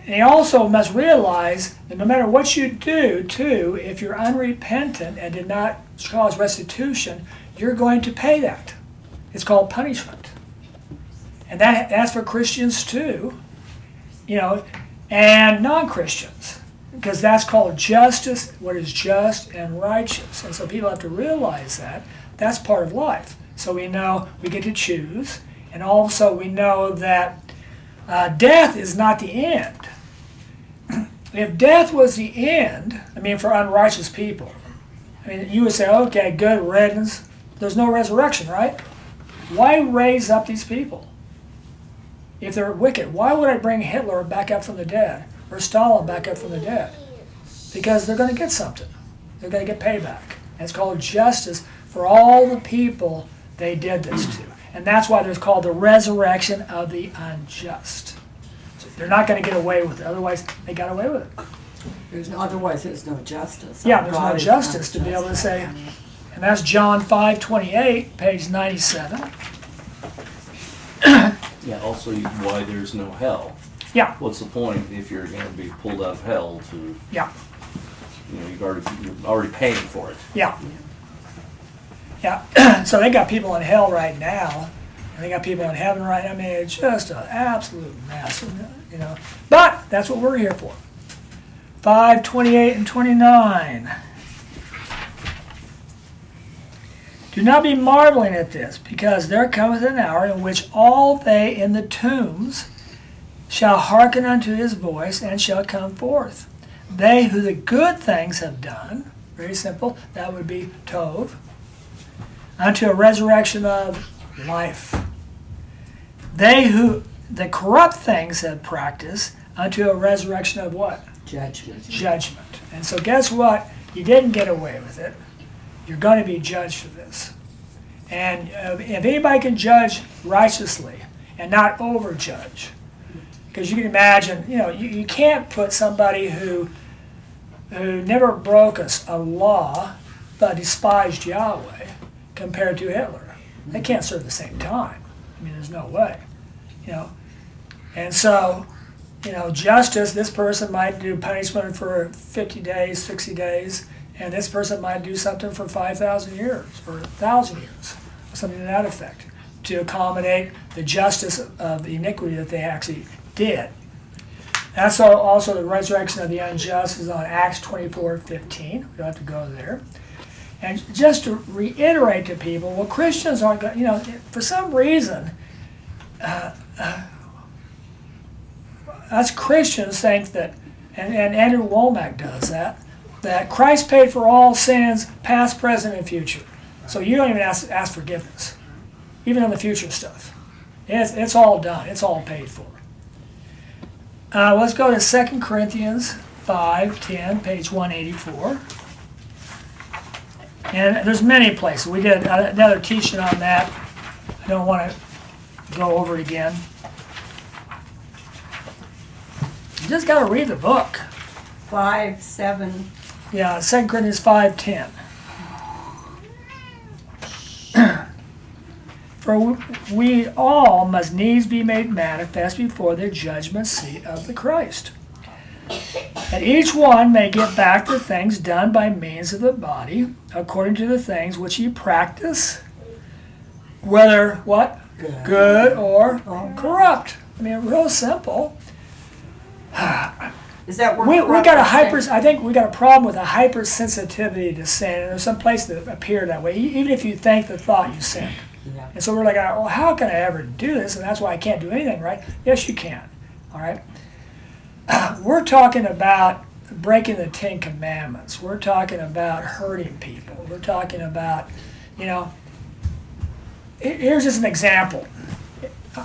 And he also must realize that no matter what you do, too, if you're unrepentant and did not cause restitution, you're going to pay that. It's called punishment. And that's for Christians, too, and non-Christians. Because that's called justice, what is just and righteous. And so people have to realize that. That's part of life. So we know we get to choose. And also we know that death is not the end. If death was the end, for unrighteous people, you would say, okay, good riddance. There's no resurrection, right? Why raise up these people? If they're wicked, why would I bring Hitler back up from the dead? Or Stalin back up from the dead? Because they're going to get something. They're going to get payback. And it's called justice for all the people they did this to. And that's why there's called the resurrection of the unjust. So they're not going to get away with it. Otherwise, they got away with it. Otherwise, there's no justice. Yeah, there's no justice to be able to say. And that's John 5:28, page 97. Yeah, also why there's no hell. Yeah. What's the point if you're going to be pulled out of hell to? Yeah. You're already paying for it. Yeah. Yeah. So they got people in hell right now, and they got people in heaven right now. It's just an absolute mess, But that's what we're here for. 5:28 and 29. Do not be marveling at this, because there cometh an hour in which all they in the tombs shall hearken unto his voice, and shall come forth. They who the good things have done, very simple, that would be Tov, unto a resurrection of life. They who the corrupt things have practiced, unto a resurrection of what? Judgment. Judgment. And so guess what? You didn't get away with it. You're going to be judged for this. And if anybody can judge righteously and not overjudge, because you can imagine, you can't put somebody who never broke a law but despised Yahweh compared to Hitler. They can't serve the same time. There's no way. And so, justice, this person might do punishment for 50 days, 60 days, and this person might do something for 5,000 years or 1,000 years, something to that effect, to accommodate the justice of the iniquity that they actually did. That's also the resurrection of the unjust is on Acts 24:15. We don't have to go there. And just to reiterate to people, well, Christians aren't going, for some reason, us Christians think that, and Andrew Womack does that Christ paid for all sins, past, present, and future. So you don't even ask forgiveness, even in the future stuff. It's all done. It's all paid for. Let's go to 2 Corinthians 5:10, page 184. And there's many places. We did another teaching on that. I don't want to go over it again. You just got to read the book. 5:7. Yeah, 2 Corinthians 5:10. For we all must needs be made manifest before the judgment seat of the Christ, that each one may get back the things done by means of the body, according to the things which he practice, whether what? Good or corrupt. Real simple. Is that where We got a corruption I think we got a problem with a hypersensitivity to sin, and there's some place that appear that way. Even if you think the thought, you sin. Yeah. And so we're like, well, how can I ever do this? And that's why I can't do anything, right? Yes, you can. All right. We're talking about breaking the 10 Commandments. We're talking about hurting people. We're talking about, you know. Here's just an example.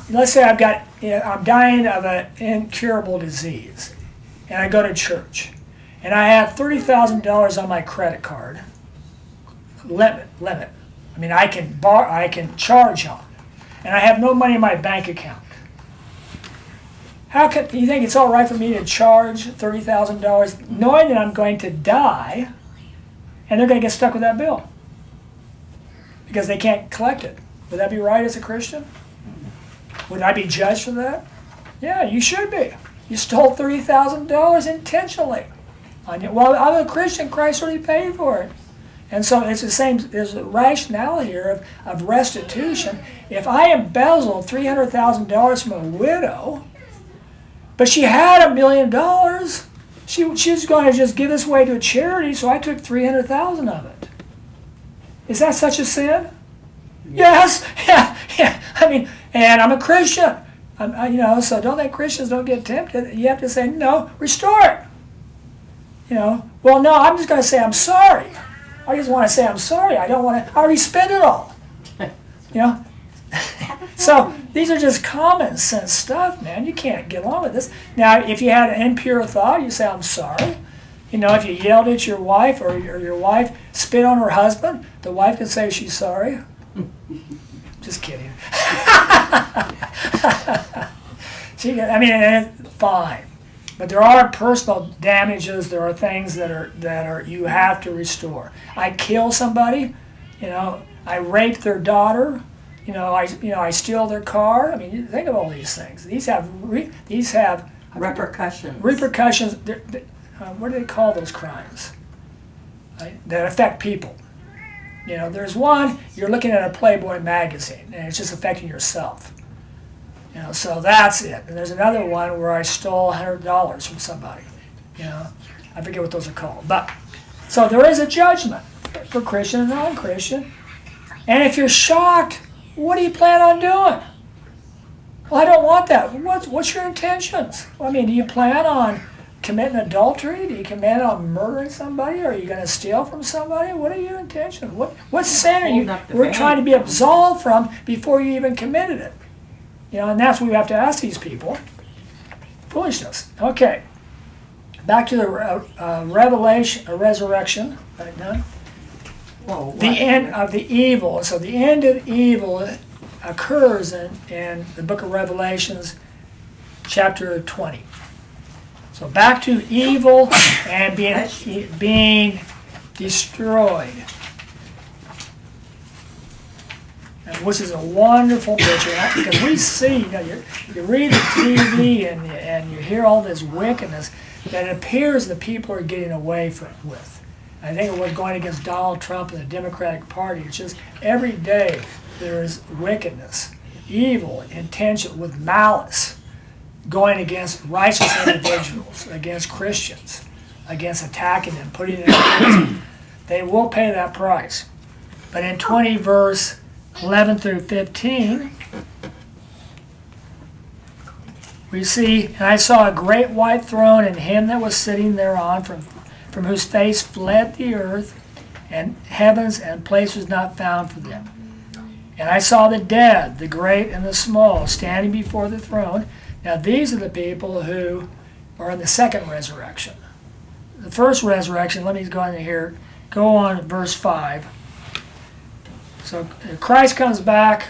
Let's say I'm dying of an incurable disease, and I go to church, and I have $30,000 on my credit card. Limit. I mean, I can charge on, and I have no money in my bank account. How can you think it's all right for me to charge $30,000, knowing that I'm going to die, and they're going to get stuck with that bill because they can't collect it? Would that be right as a Christian? Would I be judged for that? Yeah, you should be. You stole $30,000 intentionally. Well, I'm a Christian. Christ already paid for it. And so it's the same. There's a rationale here of restitution. If I embezzled $300,000 from a widow, but she had $1 million, she's going to just give this away to a charity, so I took $300,000 of it. Is that such a sin? Yes. Yeah. I mean, and I'm a Christian. So don't think Christians don't get tempted. You have to say, no, restore it. Well, no, I'm just going to say I'm sorry. I just want to say I'm sorry. I don't want to. I already spent it all. So these are just common sense stuff, man. You can't get along with this. Now, if you had an impure thought, you say I'm sorry. If you yelled at your wife or your wife spit on her husband, the wife can say she's sorry. Just kidding. Fine. But there are personal damages. There are things that are you have to restore. I kill somebody, I rape their daughter, I steal their car. I mean, you think of all these things. These have repercussions. Repercussions. What do they call those crimes? Right? That affect people. There's one, you're looking at a Playboy magazine, and it's just affecting yourself. So that's it. And there's another one where I stole $100 from somebody. I forget what those are called. But so there is a judgment for Christian and non-Christian. And if you're shocked, what do you plan on doing? Well, I don't want that. What's your intentions? Well, do you plan on committing adultery? Do you plan on murdering somebody? Are you going to steal from somebody? What are your intentions? What sin are you we're trying to be absolved from before you even committed it? And that's what we have to ask these people. Foolishness. Okay. Back to the resurrection. Right now. The end of the evil. So the end of evil occurs in the book of Revelations, chapter 20. So back to evil and being destroyed. Which is a wonderful picture, because we see, you read the TV and you hear all this wickedness that it appears the people are getting away with. I think it was going against Donald Trump and the Democratic Party. It's just every day there is wickedness, evil, intention with malice going against righteous individuals, against Christians, against attacking them, putting them in prison. They will pay that price. But in 20 verse 11 through 15, we see, and I saw a great white throne and him that was sitting thereon, from whose face fled the earth and heavens, and place was not found for them. And I saw the dead, the great and the small, standing before the throne. Now these are the people who are in the second resurrection. The first resurrection, let me go into here, go on verse 5. So Christ comes back,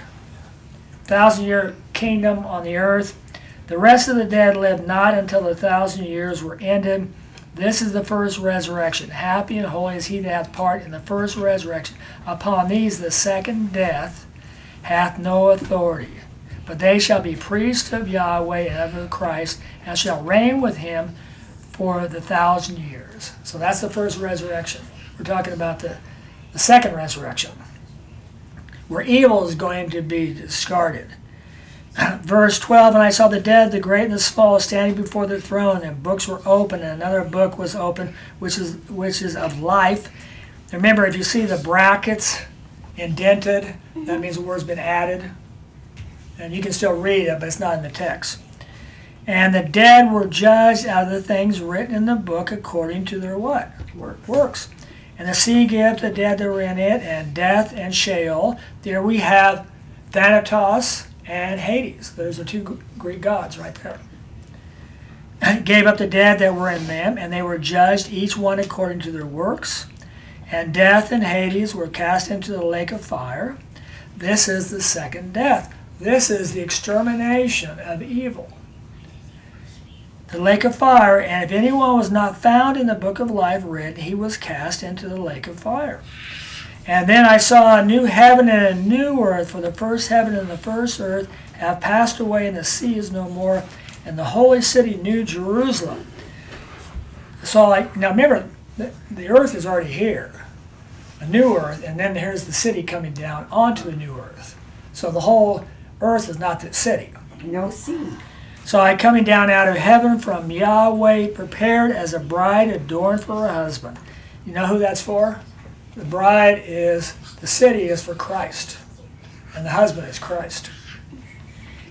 1,000-year kingdom on the earth. The rest of the dead lived not until the 1,000 years were ended. This is the first resurrection. Happy and holy is he that hath part in the first resurrection. Upon these the second death hath no authority. But they shall be priests of Yahweh and of Christ, and shall reign with him for the 1,000 years. So that's the first resurrection. We're talking about the second resurrection, where evil is going to be discarded. Verse 12, and I saw the dead, the great and the small, standing before the throne, and books were open, and another book was open, which is of life. Remember, if you see the brackets indented, that means the word's been added. And you can still read it, but it's not in the text. And the dead were judged out of the things written in the book according to their what? Works. And the sea gave the dead that were in it, and death and Sheol. There we have Thanatos and Hades. Those are two Greek gods right there. It gave up the dead that were in them, and they were judged, each one according to their works. And death and Hades were cast into the lake of fire. This is the second death. This is the extermination of evil. The lake of fire, and if anyone was not found in the book of life written, he was cast into the lake of fire. And then I saw a new heaven and a new earth, for the first heaven and the first earth have passed away, and the sea is no more, and the holy city, New Jerusalem. So, now remember, the earth is already here, a new earth, and then here's the city coming down onto the new earth. So the whole earth is not the city. No seed. So I coming down out of heaven from Yahweh, prepared as a bride adorned for her husband. You know who that's for? The bride is, the city is for Christ, and the husband is Christ.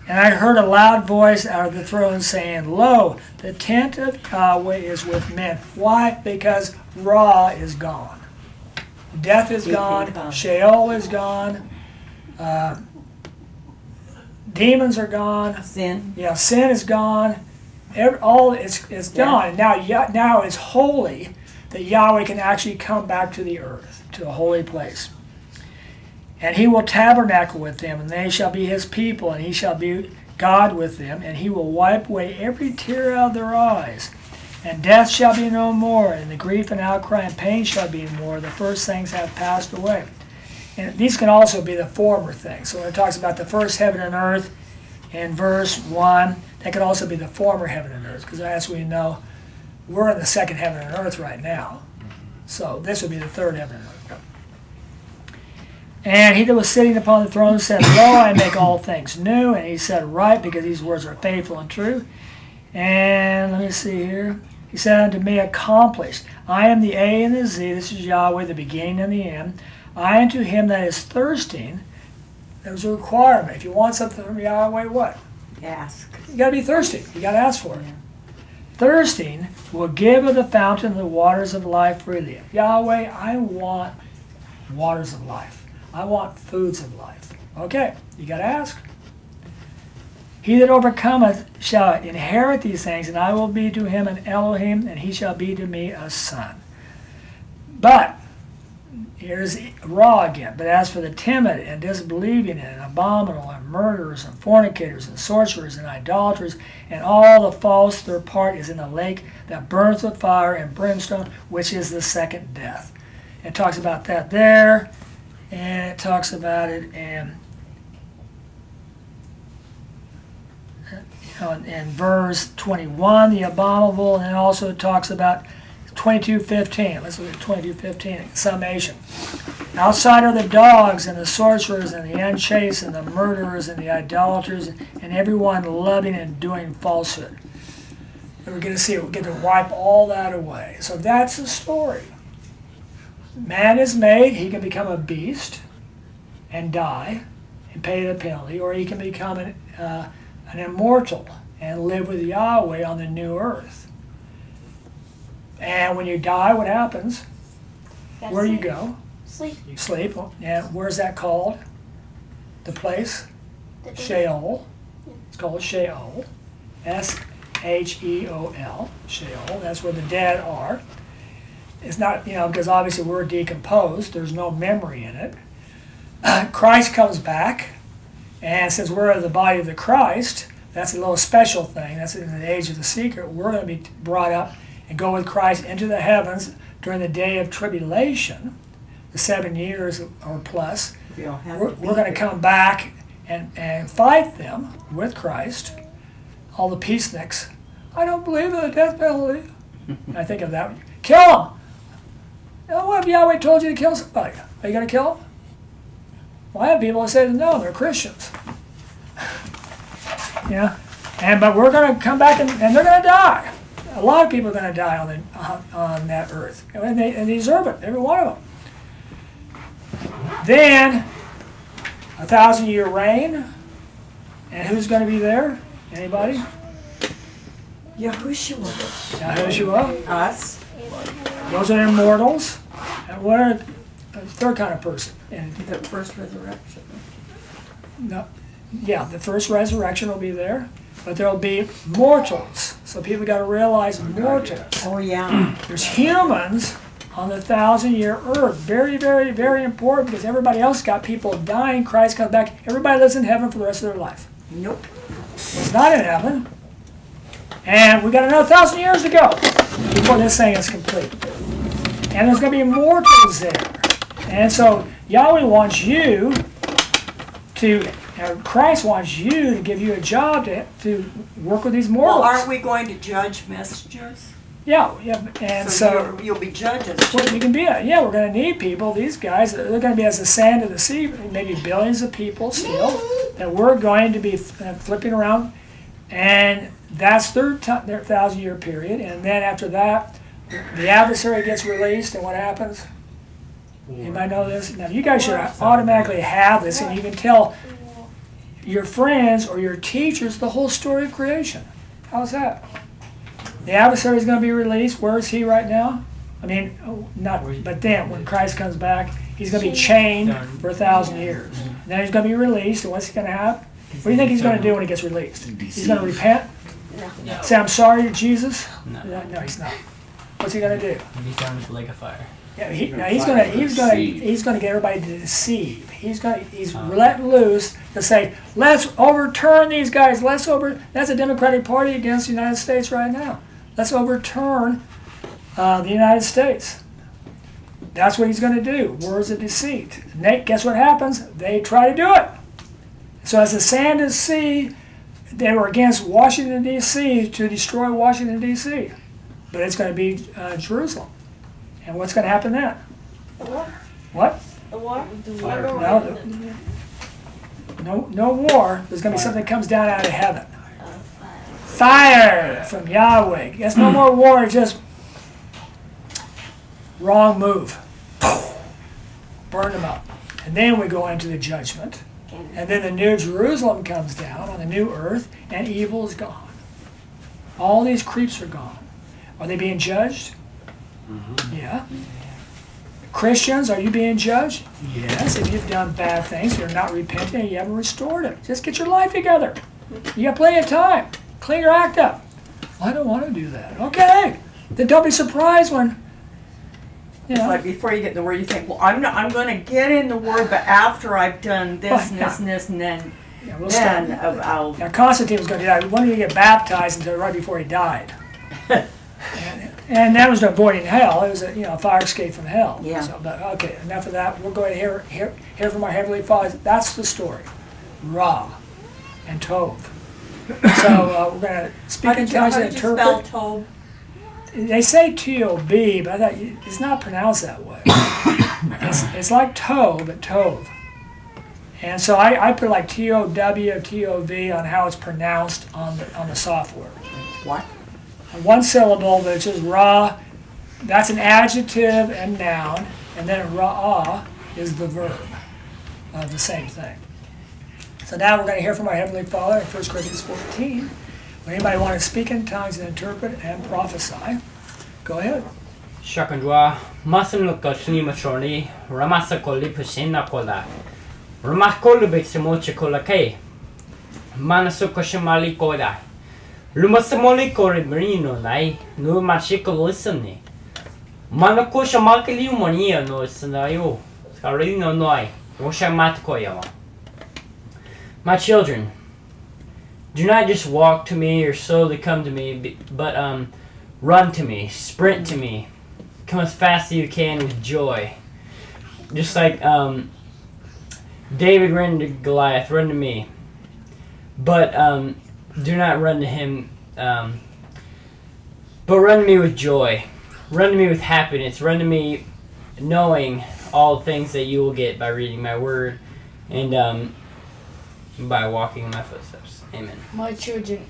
And I heard a loud voice out of the throne saying, Lo, the tent of Yahweh is with men. Why? Because Ra is gone. Death is gone. Sheol is gone. Demons are gone. Sin. Yeah, sin is gone. It's gone. And now it's holy that Yahweh can actually come back to the earth, to a holy place. And he will tabernacle with them, and they shall be his people, and he shall be God with them, and he will wipe away every tear out of their eyes. And death shall be no more, and the grief and outcry and pain shall be no more. The first things have passed away. And these can also be the former things. So when it talks about the first heaven and earth in verse 1, that could also be the former heaven and earth, because as we know, we're in the second heaven and earth right now. So this would be the third heaven and earth. And he that was sitting upon the throne said, Lo, I make all things new. And he said, Right, because these words are faithful and true. And let me see here. He said unto me, Accomplished. I am the A and the Z. This is Yahweh, the beginning and the end. I unto him that is thirsting. There's a requirement. If you want something from Yahweh, what? Ask. You got to be thirsty. You got to ask for it. Yeah. Thirsting will give of the fountain of the waters of life freely. Yahweh, I want waters of life. I want foods of life. Okay, you got to ask. He that overcometh shall inherit these things, and I will be to him an Elohim, and he shall be to me a son. But, here's Ra again. But as for the timid and disbelieving and abominable and murderers and fornicators and sorcerers and idolaters and all the false, their part is in the lake that burns with fire and brimstone, which is the second death. It talks about that there, and it talks about it in verse 21, the abominable, and it also talks about 22:15. Let's look at 22:15, summation. Outside are the dogs and the sorcerers and the unchaste and the murderers and the idolaters and everyone loving and doing falsehood. And we're going to see, we're going to wipe all that away. So that's the story. Man is made, he can become a beast and die and pay the penalty, or he can become an immortal and live with Yahweh on the new earth. And when you die, what happens? Where do you go? Sleep. You sleep. And where's that called? The place? Sheol. It's called Sheol. S-H-E-O-L. Sheol. That's where the dead are. It's not, because obviously we're decomposed. There's no memory in it. Christ comes back, and since we're the body of the Christ, that's a little special thing. That's in the age of the secret. We're going to be brought up and go with Christ into the heavens during the day of tribulation, the 7 years or plus. We're going to come back and fight them with Christ. All the peaceniks. I don't believe in the death penalty. And I think of that. Kill them. What if Yahweh told you to kill somebody? Are you going to kill them? Well, I have people that say no, they're Christians. Yeah, but we're going to come back and they're going to die. A lot of people are going to die on that earth, and they deserve it, every one of them. Then 1,000-year reign, and who's going to be there? Anybody? Yahushua. Yahushua. Us. Those are immortals. And what are the third kind of person? And The first resurrection. no, yeah, the first resurrection will be there, but there'll be mortals. So people got to realize mortals. Oh, yeah. There's humans on the 1,000-year earth. Very, very, very important, because everybody else got people dying. Christ comes back. Everybody lives in heaven for the rest of their life. Nope. It's not in heaven. And we got another 1,000 years to go before this thing is complete. And there's going to be mortals there. And so Yahweh wants you to, Christ wants you to give you a job to work with these mortals. Well, aren't we going to judge messengers? Yeah. And so you'll be judges. well, you can be we're going to need people. These guys, they're going to be as the sand of the sea, maybe billions of people still, that we're going to be flipping around. And that's their 1,000-year period. And then after that, the adversary gets released, and what happens? Anybody know this? Now, you guys should automatically have this, and you can tell your friends or your teachers the whole story of creation. How's that? The adversary is going to be released. Where is he right now? I mean, but then when Christ comes back, he's going to be chained for 1,000 years. Then he's going to be released, and what's he going to have? What do you think he's going to do when he gets released? He's going to repent? No. Say, I'm sorry to Jesus? No. No, he's not. What's he going to do? He's thrown into the lake of fire. Yeah, he's going to get everybody to deceive. He's letting loose to say, let's overturn these guys. That's a Democratic Party against the United States right now. Let's overturn the United States. That's what he's going to do. Words of deceit. Guess what happens? They try to do it. So as the sand of the sea, they were against Washington, D.C. to destroy Washington, D.C. But it's going to be Jerusalem. And what's going to happen then? The war? What? The war? No war. There's going to be something that comes down out of heaven. Fire from Yahweh. Yes, no more war. It's just wrong move. Burn them up. And then we go into the judgment. And then the new Jerusalem comes down on the new earth, and evil is gone. All these creeps are gone. Are they being judged? Mm-hmm. Yeah. Christians, are you being judged? Yes. If you've done bad things, you're not repenting, and you haven't restored it. Just get your life together. You got plenty of time. Clean your act up. I don't want to do that. Okay. Then don't be surprised when, It's like before you get in the Word, you think, well, I'm going to get in the Word, but after I've done this and this and this, and then I'll... Now, Constantine was going to die. When did he get baptized until right before he died? and that was avoiding hell. It was a fire escape from hell. Yeah. So, but okay, enough of that. We'll go ahead and hear from our Heavenly Father. That's the story. Ra and Tov. So we're going to speak in tongues and interpret. How did you spell Tov? They say T-O-B, but I thought it's not pronounced that way. it's like toe, but Tov. And so I put like T-O-W, T-O-V on how it's pronounced on the software. What? One syllable, but it's just Ra. That's an adjective and noun, and then Ra'ah is the verb of the same thing. So now we're going to hear from our Heavenly Father in 1 Corinthians 14. Would anybody want to speak in tongues and interpret and prophesy? Go ahead. Shakandwa, Masanukka Shnimachorni, Ramasakoli Pushina Kola, Ramakolu Bitsimocha Kolake, Manasuka Shamali Koda, Lumasamoli Kori Marino Nai, no Machiko Lissani, Manako Shamakali Monia no Sanayo, Scarino Noi, Roshamatkoyama. My children, do not just walk to me or slowly come to me, but run to me, sprint to me. Come as fast as you can with joy. Just like David ran to Goliath, run to me. But do not run to him, but run to me with joy. Run to me with happiness. Run to me knowing all the things that you will get by reading my word. And by walking in my footsteps. Amen. My children,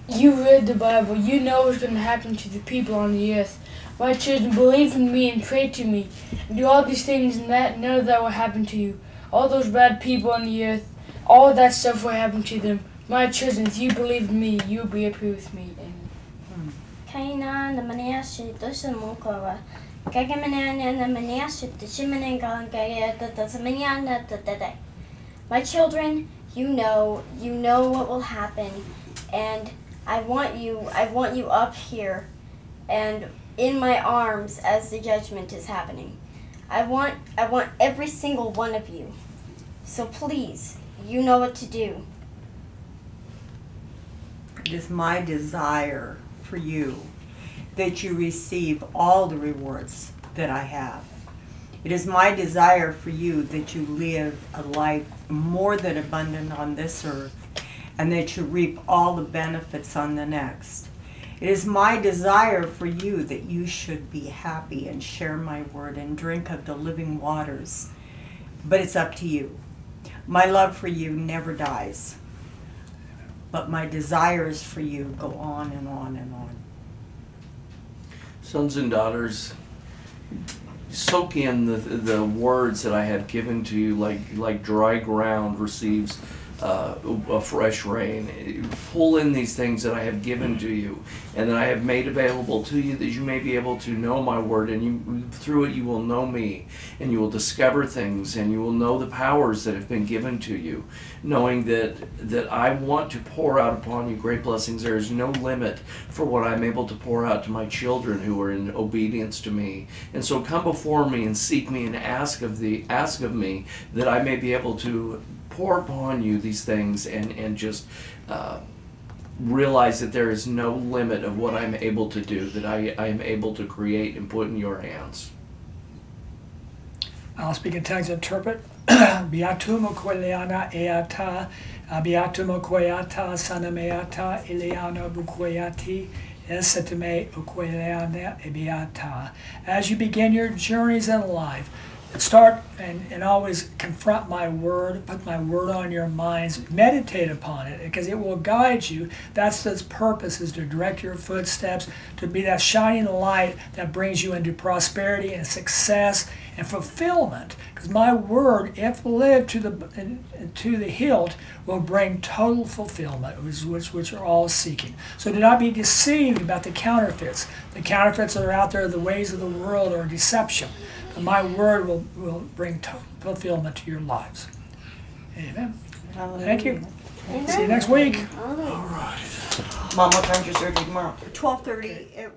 you read the Bible. You know what's going to happen to the people on the earth. My children, believe in me and pray to me. And do all these things, and none of that will happen to you. All those bad people on the earth, all that stuff will happen to them. My children, if you believe in me, you will be happy with me. Amen. Kaina na maniashi dosa mukawa. Kagamana na maniashi tishimananga tatamaniana tatade. My children, you know what will happen, and I want you up here and in my arms as the judgment is happening. I want every single one of you. So please, you know what to do. It is my desire for you that you receive all the rewards that I have. It is my desire for you that you live a life more than abundant on this earth, and that you reap all the benefits on the next. It is my desire for you that you should be happy and share my word and drink of the living waters. But it's up to you. My love for you never dies, but my desires for you go on and on and on. Sons and daughters, soak in the words that I have given to you, like dry ground receives a fresh rain. Pull in these things that I have given to you and that I have made available to you, that you may be able to know my word, and through it you will know me, and you will discover things, and you will know the powers that have been given to you, knowing that I want to pour out upon you great blessings. There is no limit for what I'm able to pour out to my children who are in obedience to me. And so come before me and seek me and ask of me that I may be able to pour upon you these things, and just realize that there is no limit of what I'm able to do, that I am able to create and put in your hands. I'll speak in tongues and interpret. Beatum okoleana eata, beatum okoyata sanameata, ileana bukoyati, esatame okoleana ebiata. As you begin your journeys in life, start and always confront my word, put my word on your minds, meditate upon it, because it will guide you. That's its purpose, is to direct your footsteps, to be that shining light that brings you into prosperity and success and fulfillment. Because my word, if lived to the hilt, will bring total fulfillment, which are all seeking. So do not be deceived about the counterfeits. The counterfeits that are out there, the ways of the world, are deception. My word will bring fulfillment to your lives. Amen. Hallelujah. Thank you. Amen. See you next week. Mom, what time's your surgery tomorrow? 12:30 at